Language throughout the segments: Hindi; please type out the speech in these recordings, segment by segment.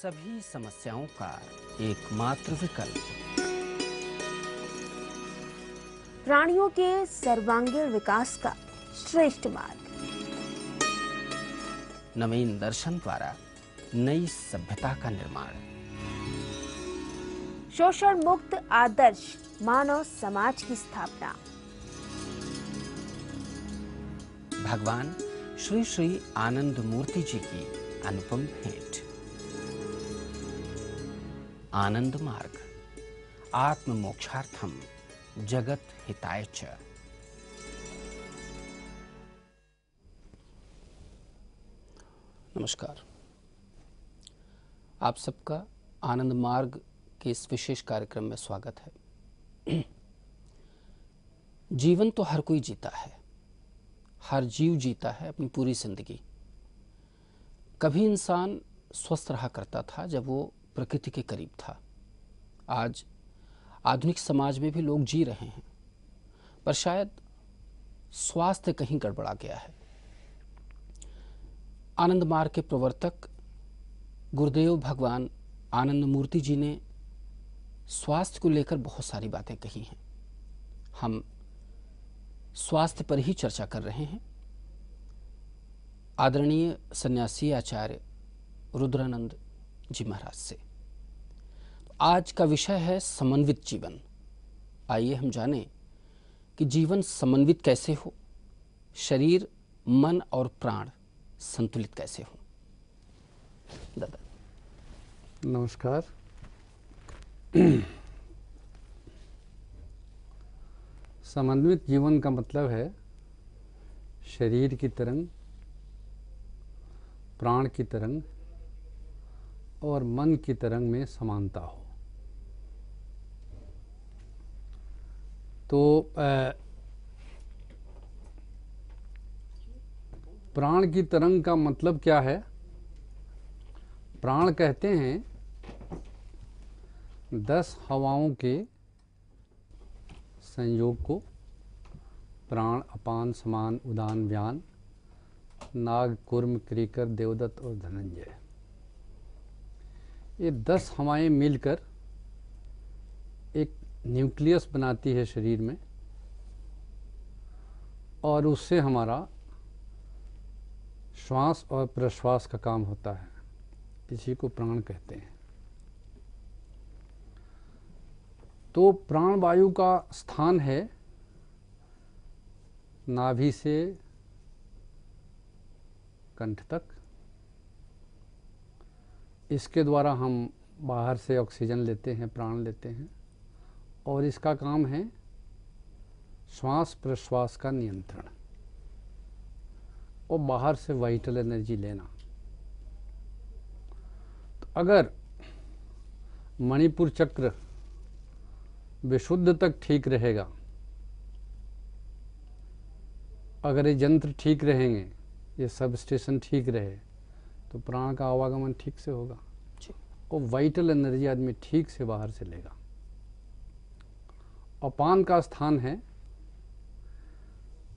सभी समस्याओं का एकमात्र विकल्प। प्राणियों के सर्वांगीण विकास का श्रेष्ठ मार्ग। नवीन दर्शन द्वारा नई सभ्यता का निर्माण। शोषण मुक्त आदर्श मानव समाज की स्थापना। भगवान श्री श्री आनंद मूर्ति जी की अनुपम भेंट। आनंद मार्ग, आत्म मोक्षार्थम जगत हिताय च। नमस्कार, आप सबका आनंद मार्ग के इस विशेष कार्यक्रम में स्वागत है। जीवन तो हर कोई जीता है, हर जीव जीता है अपनी पूरी जिंदगी। कभी इंसान स्वस्थ रहा करता था जब वो प्रकृति के करीब था। आज आधुनिक समाज में भी लोग जी रहे हैं, पर शायद स्वास्थ्य कहीं गड़बड़ा गया है। आनंद मार्ग के प्रवर्तक गुरुदेव भगवान आनंद मूर्ति जी ने स्वास्थ्य को लेकर बहुत सारी बातें कही हैं। हम स्वास्थ्य पर ही चर्चा कर रहे हैं। आदरणीय सन्यासी आचार्य रुद्रानंद जी महाराज से। तो आज का विषय है समन्वित जीवन। आइए हम जानें कि जीवन समन्वित कैसे हो, शरीर, मन और प्राण संतुलित कैसे हो। दादा नमस्कार। समन्वित जीवन का मतलब है शरीर की तरंग, प्राण की तरंग और मन की तरंग में समानता हो। तो प्राण की तरंग का मतलब क्या है? प्राण कहते हैं 10 हवाओं के संयोग को। प्राण, अपान, समान, उदान, व्यान, नाग, कूर्म, क्रीकर, देवदत्त और धनंजय। ये 10 हवाएं मिलकर एक न्यूक्लियस बनाती है शरीर में, और उससे हमारा श्वास और प्रश्वास का काम होता है। इसी को प्राण कहते हैं। तो प्राण वायु का स्थान है नाभि से कंठ तक। इसके द्वारा हम बाहर से ऑक्सीजन लेते हैं, प्राण लेते हैं, और इसका काम है श्वास प्रश्वास का नियंत्रण और बाहर से वाइटल एनर्जी लेना। तो अगर मणिपुर चक्र विशुद्ध तक ठीक रहेगा, अगर ये यंत्र ठीक रहेंगे, ये सब स्टेशन ठीक रहे, तो प्राण का आवागमन ठीक से होगा और वाइटल एनर्जी आदमी ठीक से बाहर से लेगा। अपान का स्थान है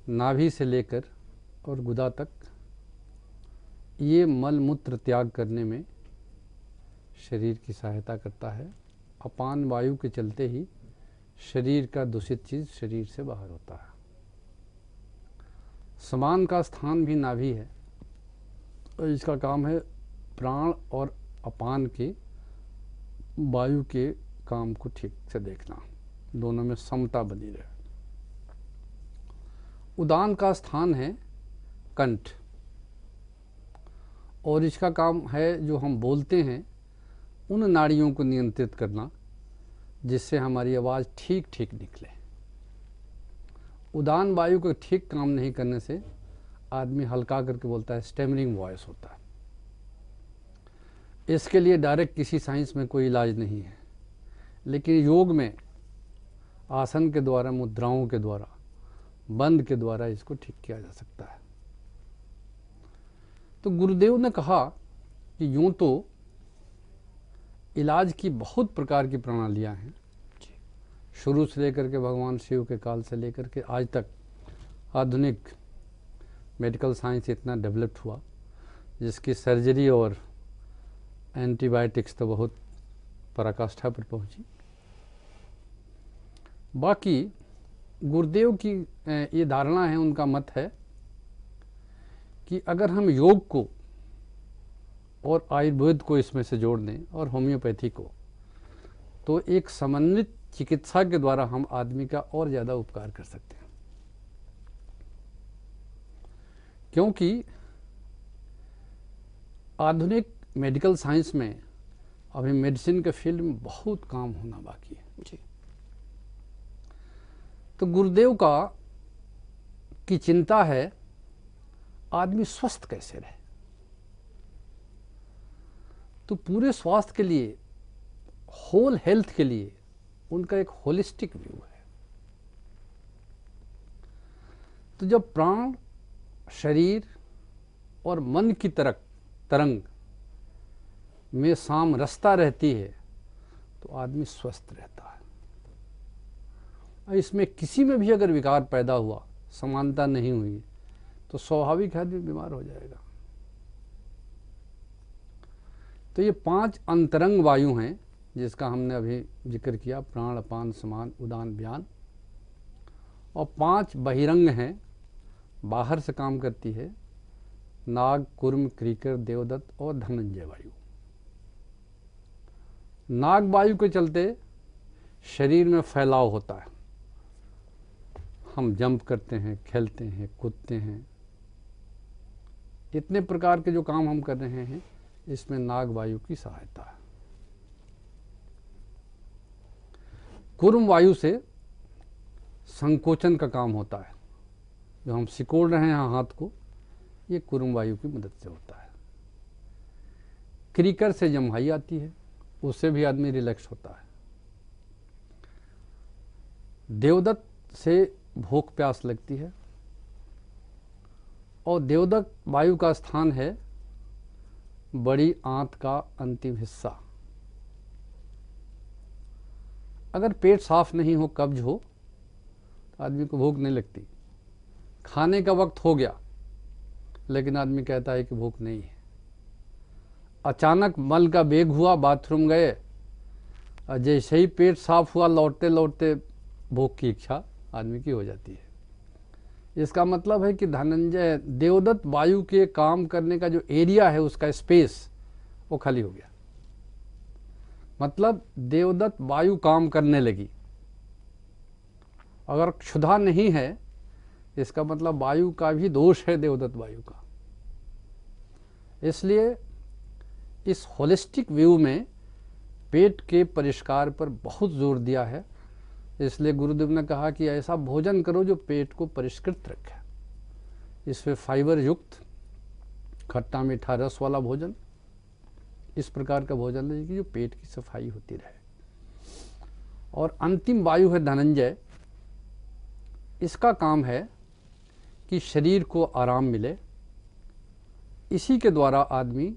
नाभि से लेकर और गुदा तक। ये मल मूत्र त्याग करने में शरीर की सहायता करता है। अपान वायु के चलते ही शरीर का दूषित चीज शरीर से बाहर होता है। समान का स्थान भी नाभि है और इसका काम है प्राण और अपान के वायु के काम को ठीक से देखना, दोनों में समता बनी रहे। उदान का स्थान है कंठ, और इसका काम है जो हम बोलते हैं उन नाड़ियों को नियंत्रित करना जिससे हमारी आवाज़ ठीक ठीक निकले। उदान वायु को ठीक काम नहीं करने से आदमी हल्का करके बोलता है, स्टेमरिंग वॉइस होता है। इसके लिए डायरेक्ट किसी साइंस में कोई इलाज नहीं है, लेकिन योग में आसन के द्वारा, मुद्राओं के द्वारा, बंद के द्वारा इसको ठीक किया जा सकता है। तो गुरुदेव ने कहा कि यूं तो इलाज की बहुत प्रकार की प्रणालियां हैं, शुरू से लेकर के भगवान शिव के काल से लेकर के आज तक आधुनिक मेडिकल साइंस इतना डेवलप्ड हुआ जिसकी सर्जरी और एंटीबायोटिक्स तो बहुत पराकाष्ठा पर पहुंची। बाकी गुरुदेव की ये धारणा है, उनका मत है कि अगर हम योग को और आयुर्वेद को इसमें से जोड़ दें और होम्योपैथी को, तो एक समन्वित चिकित्सा के द्वारा हम आदमी का और ज़्यादा उपकार कर सकते हैं। क्योंकि आधुनिक मेडिकल साइंस में अभी मेडिसिन के फील्ड में बहुत काम होना बाकी है जी। तो गुरुदेव की चिंता है आदमी स्वस्थ कैसे रहे। तो पूरे स्वास्थ्य के लिए, होल हेल्थ के लिए उनका एक होलिस्टिक व्यू है। तो जब प्राण, शरीर और मन की तरंग में सामरसता रहती है तो आदमी स्वस्थ रहता है। और इसमें किसी में भी अगर विकार पैदा हुआ, समानता नहीं हुई, तो स्वाभाविक आदमी बीमार हो जाएगा। तो ये 5 अंतरंग वायु हैं जिसका हमने अभी जिक्र किया, प्राण, अपान, समान, उदान, व्यान। और 5 बहिरंग हैं, बाहर से काम करती है, नाग, कुर्म, क्रीकर, देवदत्त और धनंजय वायु। नाग वायु के चलते शरीर में फैलाव होता है, हम जंप करते हैं, खेलते हैं, कूदते हैं, इतने प्रकार के जो काम हम कर रहे हैं इसमें नाग वायु की सहायता है। कुर्म वायु से संकोचन का काम होता है, जो हम सिकोड़ रहे हैं हाथ को, ये कुर्म वायु की मदद से होता है। क्रीकर से जम्हाई आती है, उससे भी आदमी रिलैक्स होता है। देवदत्त से भूख प्यास लगती है, और देवदत्त वायु का स्थान है बड़ी आंत का अंतिम हिस्सा। अगर पेट साफ नहीं हो, कब्ज हो, तो आदमी को भूख नहीं लगती। खाने का वक्त हो गया लेकिन आदमी कहता है कि भूख नहीं है। अचानक मल का बेग हुआ, बाथरूम गए, और जैसे ही पेट साफ हुआ, लौटते लौटते भूख की इच्छा आदमी की हो जाती है। इसका मतलब है कि धनंजय, देवदत्त वायु के काम करने का जो एरिया है, उसका स्पेस वो खाली हो गया। मतलब देवदत्त वायु काम करने लगी। अगर क्षुधा नहीं है, इसका मतलब वायु का भी दोष है, देवदत्त वायु का। इसलिए इस होलिस्टिक व्यू में पेट के परिष्कार पर बहुत जोर दिया है। इसलिए गुरुदेव ने कहा कि ऐसा भोजन करो जो पेट को परिष्कृत रखे। इसमें फाइबर युक्त, खट्टा मीठा रस वाला भोजन, इस प्रकार का भोजन लें कि जो पेट की सफाई होती रहे। और अंतिम वायु है धनंजय। इसका काम है कि शरीर को आराम मिले। इसी के द्वारा आदमी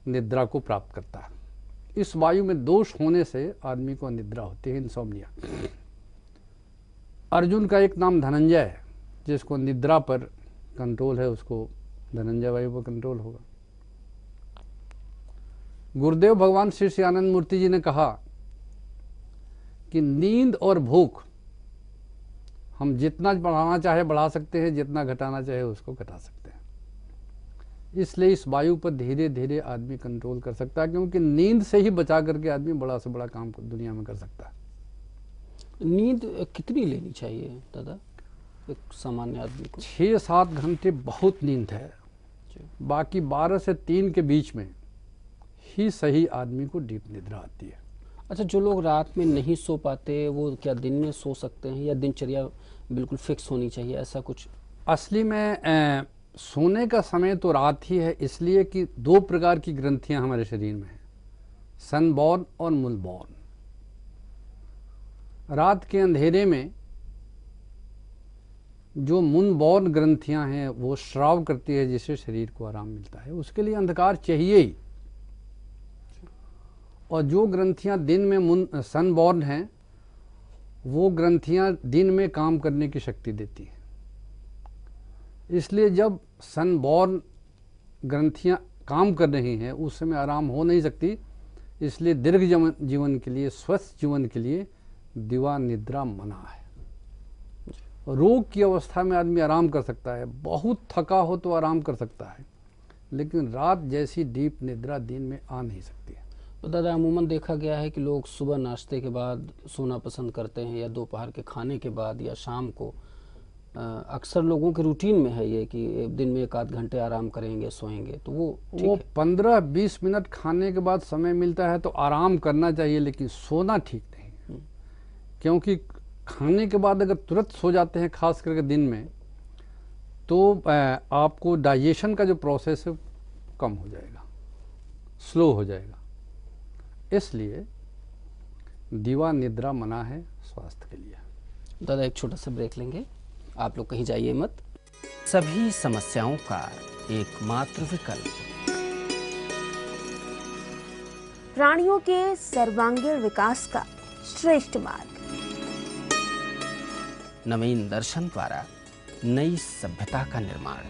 निद्रा को प्राप्त करता है। इस वायु में दोष होने से आदमी को अनिद्रा होती है, इंसोम्निया। अर्जुन का एक नाम धनंजय है, जिसको निद्रा पर कंट्रोल है, उसको धनंजय वायु पर कंट्रोल होगा। गुरुदेव भगवान श्री श्री आनंद मूर्ति जी ने कहा कि नींद और भूख हम जितना बढ़ाना चाहे बढ़ा सकते हैं, जितना घटाना चाहे उसको घटा सकते हैं। इसलिए इस वायु पर धीरे धीरे आदमी कंट्रोल कर सकता है, क्योंकि नींद से ही बचा करके आदमी बड़ा से बड़ा काम दुनिया में कर सकता है। नींद कितनी लेनी चाहिए दादा एक सामान्य आदमी को? 6-7 घंटे बहुत नींद है। बाकी 12 से 3 के बीच में ही सही आदमी को डीप निद्रा आती है। अच्छा, जो लोग रात में नहीं सो पाते, वो क्या दिन में सो सकते हैं, या दिनचर्या बिल्कुल फिक्स होनी चाहिए, ऐसा कुछ? असली में सोने का समय तो रात ही है, इसलिए कि 2 प्रकार की ग्रंथियां हमारे शरीर में हैं, सनबॉर्न और मूलबॉर्न। रात के अंधेरे में जो मूनबॉर्न ग्रंथियां हैं वो श्राव करती है, जिससे शरीर को आराम मिलता है। उसके लिए अंधकार चाहिए ही। और जो ग्रंथियां दिन में सनबॉर्न हैं, वो ग्रंथियां दिन में काम करने की शक्ति देती हैं। इसलिए जब सनबॉर्न ग्रंथियां काम कर रही हैं उस समय आराम हो नहीं सकती। इसलिए दीर्घ जीवन के लिए, स्वस्थ जीवन के लिए दिवा निद्रा मना है। रोग की अवस्था में आदमी आराम कर सकता है, बहुत थका हो तो आराम कर सकता है, लेकिन रात जैसी डीप निद्रा दिन में आ नहीं सकती है। तो दादा अमूमन देखा गया है कि लोग सुबह नाश्ते के बाद सोना पसंद करते हैं, या दोपहर के खाने के बाद, या शाम को। अक्सर लोगों के रूटीन में है ये कि दिन में 1 आध घंटे आराम करेंगे, सोएंगे, तो वो 15-20 मिनट खाने के बाद समय मिलता है तो आराम करना चाहिए, लेकिन सोना ठीक नहीं है। क्योंकि खाने के बाद अगर तुरंत सो जाते हैं, खास करके दिन में, तो आपको डाइजेशन का जो प्रोसेस है कम हो जाएगा, स्लो हो जाएगा। इसलिए दिवा निद्रा मना है स्वास्थ्य के लिए। दादा एक छोटा सा ब्रेक लेंगे, आप लोग कहीं जाइए मत। सभी समस्याओं का एकमात्र विकल्प, प्राणियों के सर्वांगीण विकास का श्रेष्ठ मार्ग, नवीन दर्शन द्वारा नई सभ्यता का निर्माण,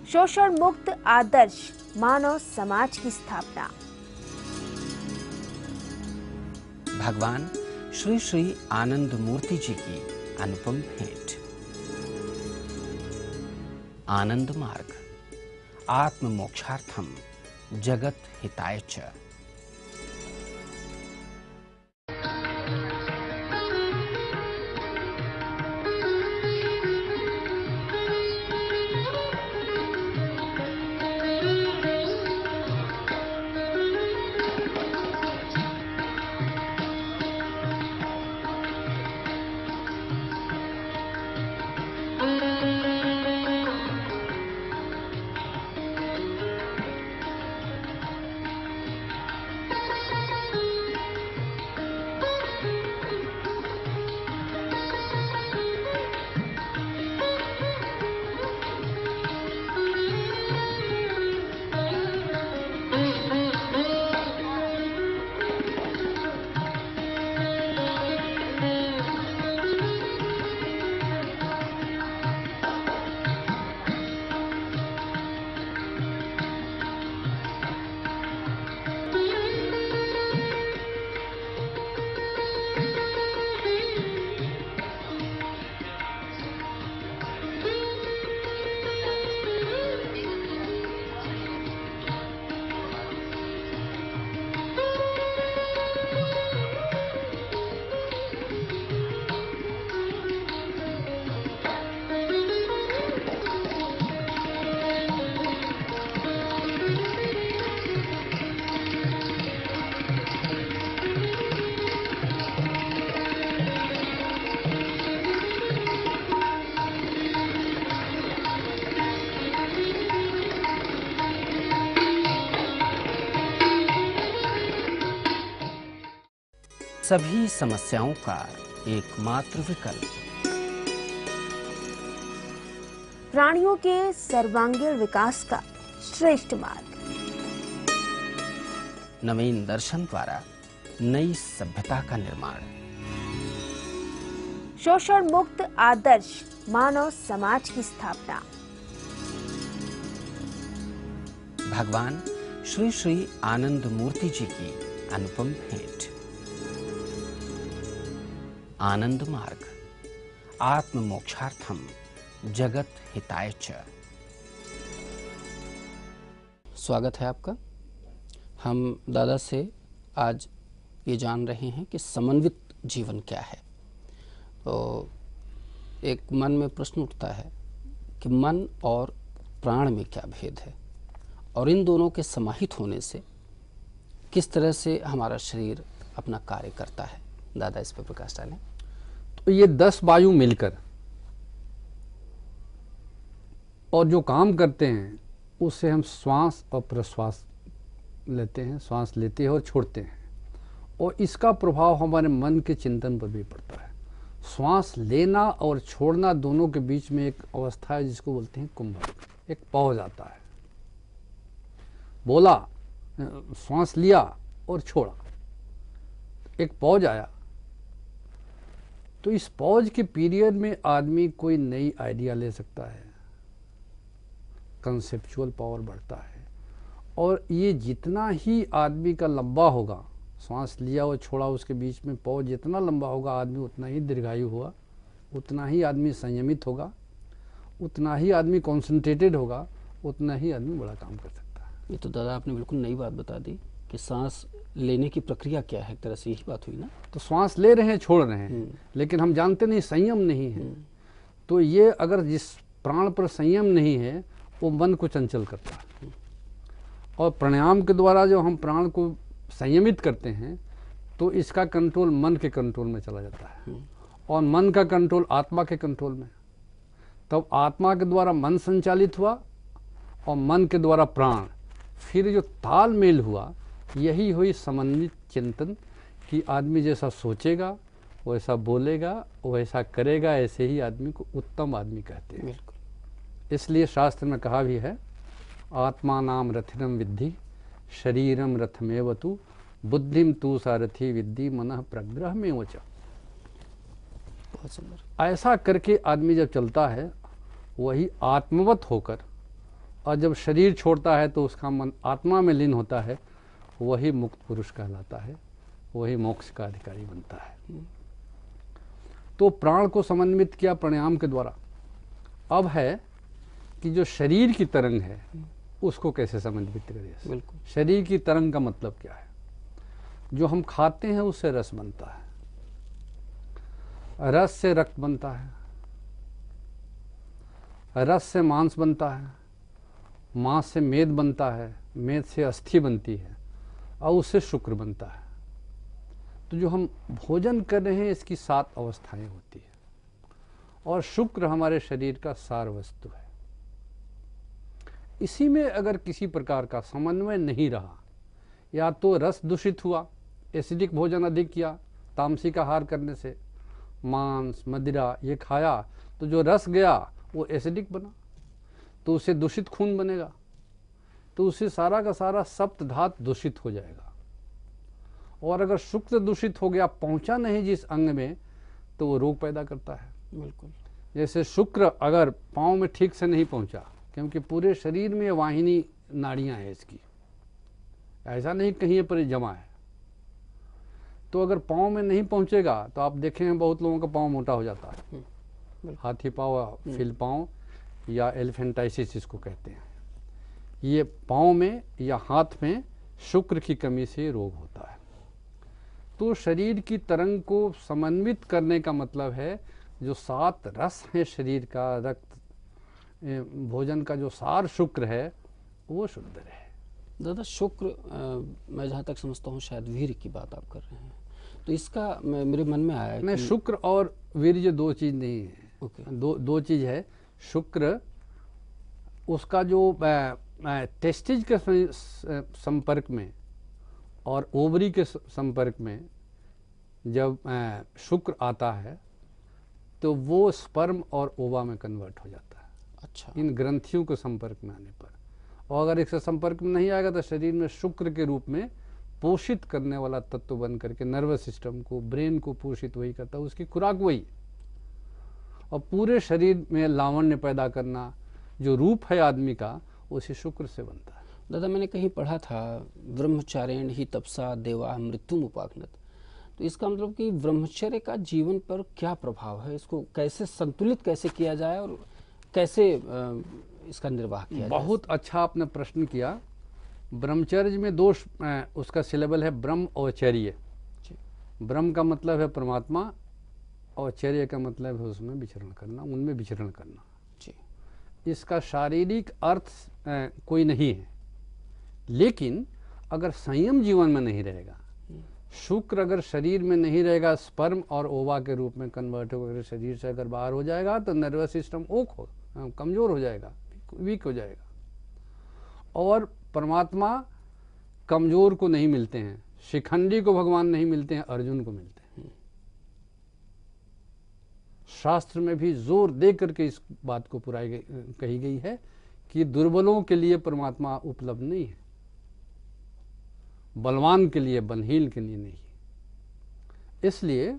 शोषण मुक्त आदर्श मानव समाज की स्थापना। भगवान श्री श्री आनंद मूर्ति जी की अनुपम भेंट, आनंद मार्ग, आत्म मोक्षार्थम जगत हिताय च। सभी समस्याओं का एकमात्र विकल्प, प्राणियों के सर्वांगीण विकास का श्रेष्ठ मार्ग, नवीन दर्शन द्वारा नई सभ्यता का निर्माण, शोषण मुक्त आदर्श मानव समाज की स्थापना। भगवान श्री श्री आनंद मूर्ति जी की अनुपम भेंट, आनंद मार्ग, आत्म मोक्षार्थम जगत हिताय च। स्वागत है आपका। हम दादा से आज ये जान रहे हैं कि समन्वित जीवन क्या है। तो एक मन में प्रश्न उठता है कि मन और प्राण में क्या भेद है, और इन दोनों के समाहित होने से किस तरह से हमारा शरीर अपना कार्य करता है। दादा इस पर प्रकाश डालें। तो ये 10 वायु मिलकर और जो काम करते हैं उससे हम श्वास और प्रश्वास लेते हैं, श्वास लेते हैं और छोड़ते हैं, और इसका प्रभाव हमारे मन के चिंतन पर भी पड़ता है। श्वास लेना और छोड़ना दोनों के बीच में एक अवस्था है जिसको बोलते हैं कुंभक, एक पॉज आता है। बोला, श्वास लिया और छोड़ा, एक पॉज आया। तो इस पॉज के पीरियड में आदमी कोई नई आइडिया ले सकता है, कंसेप्चुअल पावर बढ़ता है। और ये जितना ही आदमी का लंबा होगा, सांस लिया और छोड़ा उसके बीच में पौ जितना लंबा होगा आदमी उतना ही दीर्घायु होगा, उतना ही आदमी संयमित होगा, उतना ही आदमी कॉन्सेंट्रेटेड होगा, उतना ही आदमी बड़ा काम कर सकता है। ये तो दादा आपने बिल्कुल नई बात बता दी कि सांस लेने की प्रक्रिया क्या है, एक तरह से यही बात हुई ना। तो श्वास ले रहे हैं, छोड़ रहे हैं, लेकिन हम जानते नहीं, संयम नहीं है। तो ये अगर जिस प्राण पर संयम नहीं है वो मन को चंचल करता है। और प्राणायाम के द्वारा जो हम प्राण को संयमित करते हैं तो इसका कंट्रोल मन के कंट्रोल में चला जाता है, और मन का कंट्रोल आत्मा के कंट्रोल में। तब आत्मा के द्वारा मन संचालित हुआ और मन के द्वारा प्राण, फिर जो तालमेल हुआ, यही हुई समन्वित चिंतन कि आदमी जैसा सोचेगा वैसा बोलेगा वैसा करेगा, ऐसे ही आदमी को उत्तम आदमी कहते हैं। बिल्कुल। इसलिए शास्त्र में कहा भी है, आत्मा नाम रथिनम विद्धि शरीरम रथमेव तु बुद्धिम तु सारथी विद्धि मनः प्रग्रह में वच। बहुत सुंदर। ऐसा करके आदमी जब चलता है वही आत्मवत होकर, और जब शरीर छोड़ता है तो उसका मन आत्मा में लीन होता है, वही मुक्त पुरुष कहलाता है, वही मोक्ष का अधिकारी बनता है। तो प्राण को समन्वित किया प्राणायाम के द्वारा। अब है कि जो शरीर की तरंग है उसको कैसे समन्वित करें। बिल्कुल। शरीर की तरंग का मतलब क्या है? जो हम खाते हैं उससे रस बनता है, रस से रक्त बनता है, रस से मांस बनता है, मांस से मेद बनता है, मेद से अस्थि बनती है, और उससे शुक्र बनता है। तो जो हम भोजन कर रहे हैं इसकी 7 अवस्थाएं होती है, और शुक्र हमारे शरीर का सार वस्तु है। इसी में अगर किसी प्रकार का समन्वय नहीं रहा, या तो रस दूषित हुआ, एसिडिक भोजन अधिक किया, तामसिक आहार करने से मांस मदिरा ये खाया तो जो रस गया वो एसिडिक बना, तो उससे दूषित खून बनेगा, तो उससे सारा का सारा सप्त धातु दूषित हो जाएगा। और अगर शुक्र दूषित हो गया, पहुंचा नहीं जिस अंग में, तो वो रोग पैदा करता है। बिल्कुल। जैसे शुक्र अगर पाँव में ठीक से नहीं पहुंचा, क्योंकि पूरे शरीर में वाहिनी नाड़ियां हैं इसकी, ऐसा नहीं कहीं पर जमा है, तो अगर पाँव में नहीं पहुंचेगा तो आप देखें बहुत लोगों का पाँव मोटा हो जाता है। हाथी पाँव, फिल पाँव या एलिफेंटाइसिस इसको कहते हैं। ये पाँव में या हाथ में शुक्र की कमी से रोग होता है। तो शरीर की तरंग को समन्वित करने का मतलब है जो 7 रस है शरीर का, रक्त भोजन का जो सार शुक्र है वो शुद्ध रहे। दादा शुक्र मैं जहाँ तक समझता हूँ शायद वीर की बात आप कर रहे हैं, तो इसका मेरे मन में आया नहीं, कि शुक्र और वीर्य 2 चीज नहीं है। ओके। दो चीज है। शुक्र उसका जो टेस्टिज के संपर्क में और ओवरी के संपर्क में जब शुक्र आता है तो वो स्पर्म और ओवा में कन्वर्ट हो जाता है। अच्छा। इन ग्रंथियों के संपर्क में आने पर, और अगर इसके संपर्क में नहीं आएगा तो शरीर में शुक्र के रूप में पोषित करने वाला तत्व बन करके नर्वस सिस्टम को, ब्रेन को पोषित वही करता है, उसकी खुराक वही। और पूरे शरीर में लावण्य पैदा करना, जो रूप है आदमी का, उसी शुक्र से बनता है। दादा मैंने कहीं पढ़ा था, ब्रह्मचारेण ही तपसा देवा मृत्युम उपागनत, तो इसका मतलब कि ब्रह्मचर्य का जीवन पर क्या प्रभाव है, इसको कैसे संतुलित कैसे किया जाए और कैसे इसका निर्वाह किया जाए? बहुत अच्छा आपने प्रश्न किया। ब्रह्मचर्य में 2 उसका सिलेबल है, ब्रह्म और चर्य। ब्रह्म का मतलब है परमात्मा, और चर्य का मतलब है उसमें विचरण करना, उनमें विचरण करना। जी। इसका शारीरिक अर्थ कोई नहीं है, लेकिन अगर संयम जीवन में नहीं रहेगा, शुक्र अगर शरीर में नहीं रहेगा, स्पर्म और ओवा के रूप में कन्वर्ट होकर शरीर से अगर बाहर हो जाएगा तो नर्वस सिस्टम कमजोर हो जाएगा, वीक हो जाएगा। और परमात्मा कमजोर को नहीं मिलते हैं, शिखंडी को भगवान नहीं मिलते हैं, अर्जुन को मिलते हैं। शास्त्र में भी जोर दे करके इस बात को कही गई है कि दुर्बलों के लिए परमात्मा उपलब्ध नहीं है, बलवान के लिए, बलहीन के लिए नहीं। इसलिए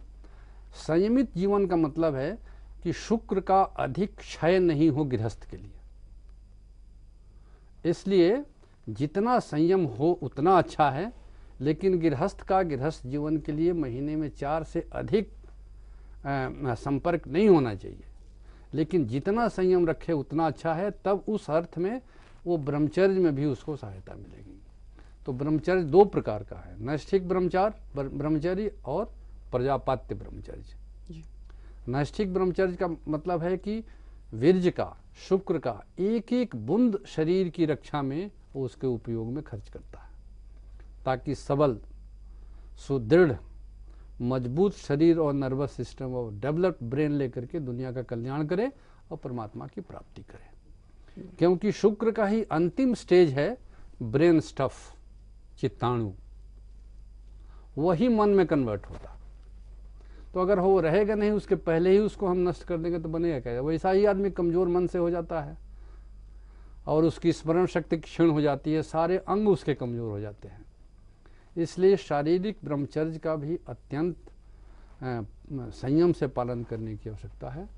संयमित जीवन का मतलब है कि शुक्र का अधिक क्षय नहीं हो गृहस्थ के लिए। इसलिए जितना संयम हो उतना अच्छा है, लेकिन गृहस्थ जीवन के लिए महीने में 4 से अधिक संपर्क नहीं होना चाहिए। लेकिन जितना संयम रखे उतना अच्छा है, तब उस अर्थ में वो ब्रह्मचर्य में भी उसको सहायता मिलेगी। तो ब्रह्मचर्य 2 प्रकार का है, नैष्ठिक ब्रह्मचर्य और प्रजापात्य ब्रह्मचर्य। नैष्ठिक ब्रह्मचर्य का मतलब है कि वीर्य का, शुक्र का एक एक बूंद शरीर की रक्षा में वो उसके उपयोग में खर्च करता है, ताकि सबल, सुदृढ़, मजबूत शरीर और नर्वस सिस्टम और डेवलप्ड ब्रेन लेकर के दुनिया का कल्याण करे और परमात्मा की प्राप्ति करे। क्योंकि शुक्र का ही अंतिम स्टेज है ब्रेन स्टफ, चित्ताणु, वही मन में कन्वर्ट होता। तो अगर वो रहेगा नहीं, उसके पहले ही उसको हम नष्ट कर देंगे तो बनेगा क्या? वैसा ही आदमी कमजोर मन से हो जाता है और उसकी स्मरण शक्ति क्षीण हो जाती है, सारे अंग उसके कमजोर हो जाते हैं। इसलिए शारीरिक ब्रह्मचर्य का भी अत्यंत संयम से पालन करने की आवश्यकता है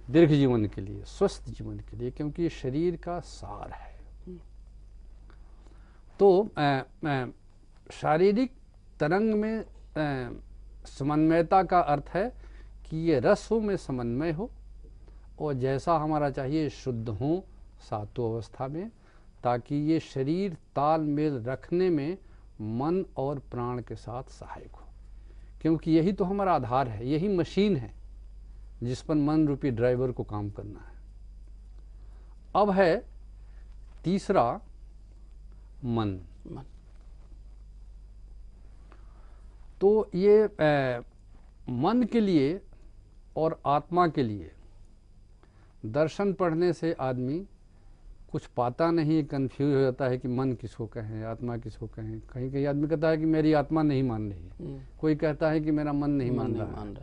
दीर्घ जीवन के लिए, स्वस्थ जीवन के लिए, क्योंकि ये शरीर का सार है। तो शारीरिक तरंग में समन्वयता का अर्थ है कि ये रसों में समन्वय हो और जैसा हमारा चाहिए शुद्ध हो सातों अवस्था में, ताकि ये शरीर तालमेल रखने में मन और प्राण के साथ सहायक हो। क्योंकि यही तो हमारा आधार है, यही मशीन है जिस पर मन रूपी ड्राइवर को काम करना है। अब है तीसरा मन। तो ये मन के लिए और आत्मा के लिए दर्शन पढ़ने से आदमी कुछ पाता नहीं, कंफ्यूज हो जाता है कि मन किसको कहें, आत्मा किसको कहें। कहीं कहीं आदमी कहता है कि मेरी आत्मा नहीं मान रही है, कोई कहता है कि मेरा मन नहीं मान रहा है।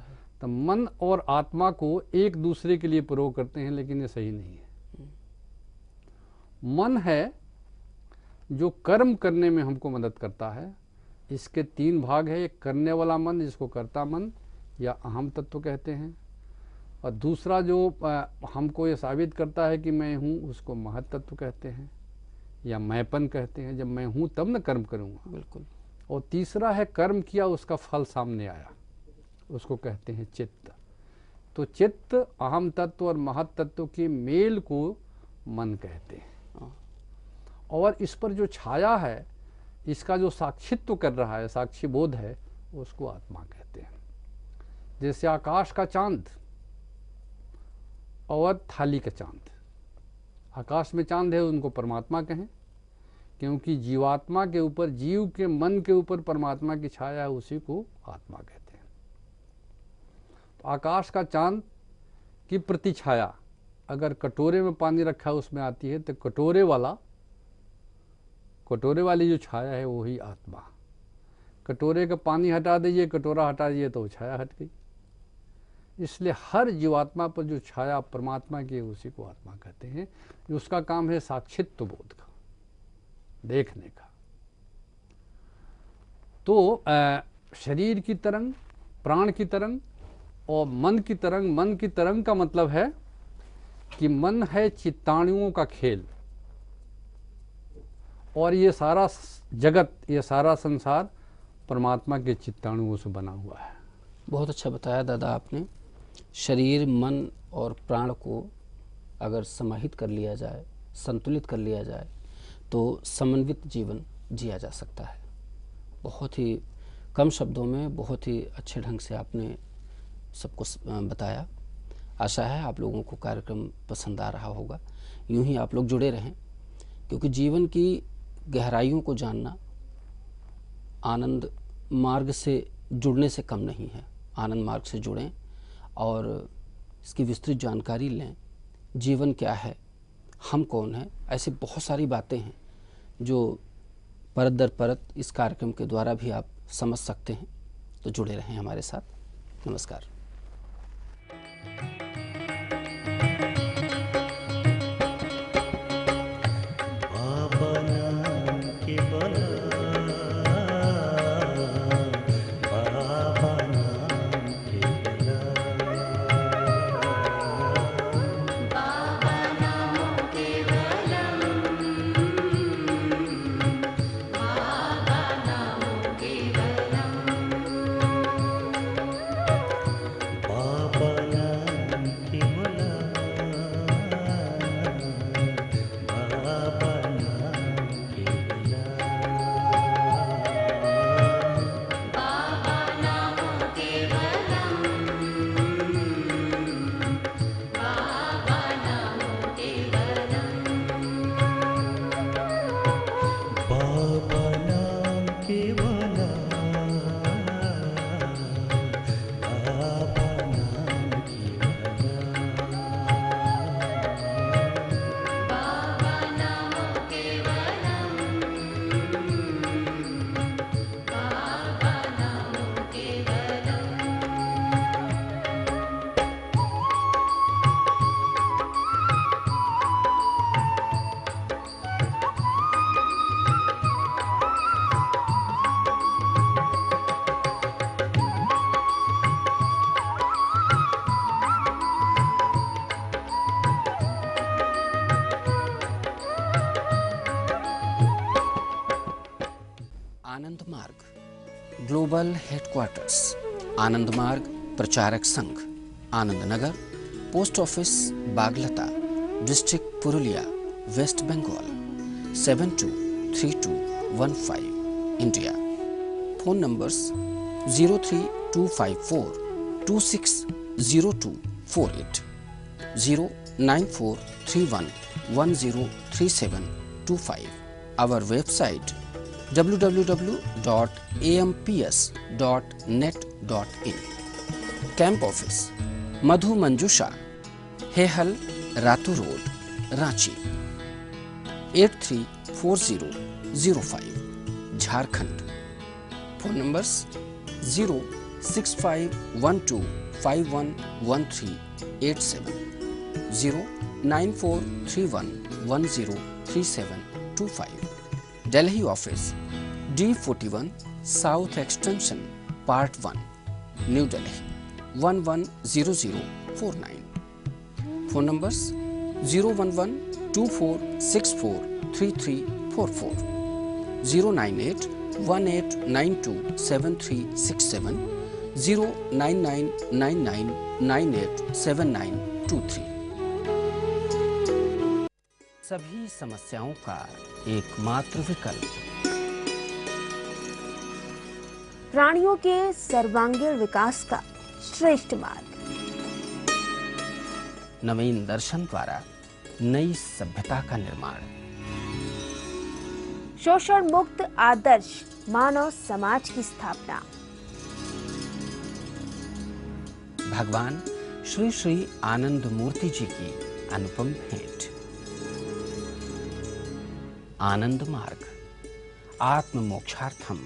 तो मन और आत्मा को एक दूसरे के लिए प्रयोग करते हैं, लेकिन ये सही नहीं है। मन है जो कर्म करने में हमको मदद करता है। इसके 3 भाग है, एक करने वाला मन जिसको कर्ता मन या अहम तत्व कहते हैं, और दूसरा जो हमको ये साबित करता है कि मैं हूँ उसको महत तत्व कहते हैं या मैंपन कहते हैं। जब मैं हूँ तब न कर्म करूँगा। बिल्कुल। और तीसरा है कर्म किया उसका फल सामने आया, उसको कहते हैं चित्त। तो चित्त, अहम तत्व और महत तत्व के मेल को मन कहते हैं। और इस पर जो छाया है, इसका जो साक्षित्व कर रहा है, साक्षी बोध है, उसको आत्मा कहते हैं। जैसे आकाश का चांद और थाली का चांद। आकाश में चांद है उनको परमात्मा कहें, क्योंकि जीवात्मा के ऊपर, जीव के मन के ऊपर परमात्मा की छाया है, उसी को आत्मा कहते हैं। तो आकाश का चांद की प्रतिछाया अगर कटोरे में पानी रखा उसमें आती है, तो कटोरे वाली जो छाया है वही आत्मा। कटोरे का पानी हटा दीजिए, कटोरा हटा दीजिए तो छाया हट गई। इसलिए हर जीवात्मा पर जो छाया परमात्मा की है उसी को आत्मा कहते हैं। उसका काम है साक्षित्व बोध का, देखने का। तो शरीर की तरंग, प्राण की तरंग और मन की तरंग। मन की तरंग का मतलब है कि मन है चित्ताणुओं का खेल, और ये सारा जगत, ये सारा संसार परमात्मा के चित्ताणुओं से बना हुआ है। बहुत अच्छा बताया दादा आपने। शरीर, मन और प्राण को अगर समाहित कर लिया जाए, संतुलित कर लिया जाए, तो समन्वित जीवन जिया जा सकता है। बहुत ही कम शब्दों में बहुत ही अच्छे ढंग से आपने सबको बताया। आशा है आप लोगों को कार्यक्रम पसंद आ रहा होगा। यूं ही आप लोग जुड़े रहें, क्योंकि जीवन की गहराइयों को जानना आनंद मार्ग से जुड़ने से कम नहीं है। आनंद मार्ग से जुड़ें और इसकी विस्तृत जानकारी लें। जीवन क्या है, हम कौन हैं, ऐसी बहुत सारी बातें हैं जो परत दर परत इस कार्यक्रम के द्वारा भी आप समझ सकते हैं। तो जुड़े रहें हमारे साथ। नमस्कार। Global headquarters Anand Marga Pracharaka Samgha Ananda Nagar, post office Baglata, district Purulia, west Bengal 723215 India. Phone numbers 03254260248, 09431103725, our website www.amps.net.in। Camp office Madhu Manjusha, Hehal, Ratu road, Ranchi 834005, Jharkhand. Phone numbers 06512511387, 09431103725। Delhi office D41 south extension part 1, new Delhi 110049। Phone numbers 01124643344, 09818927367, 09999987923। सभी समस्याओं का एकमात्र विकल्प, प्राणियों के सर्वांगीण विकास का श्रेष्ठ मार्ग, नवीन दर्शन द्वारा नई सभ्यता का निर्माण, शोषण मुक्त आदर्श मानव समाज की स्थापना। भगवान श्री श्री आनंद मूर्ति जी की अनुपम भेंट। आनंद मार्ग, आत्म मोक्षार्थम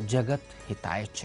जगत हिताय च।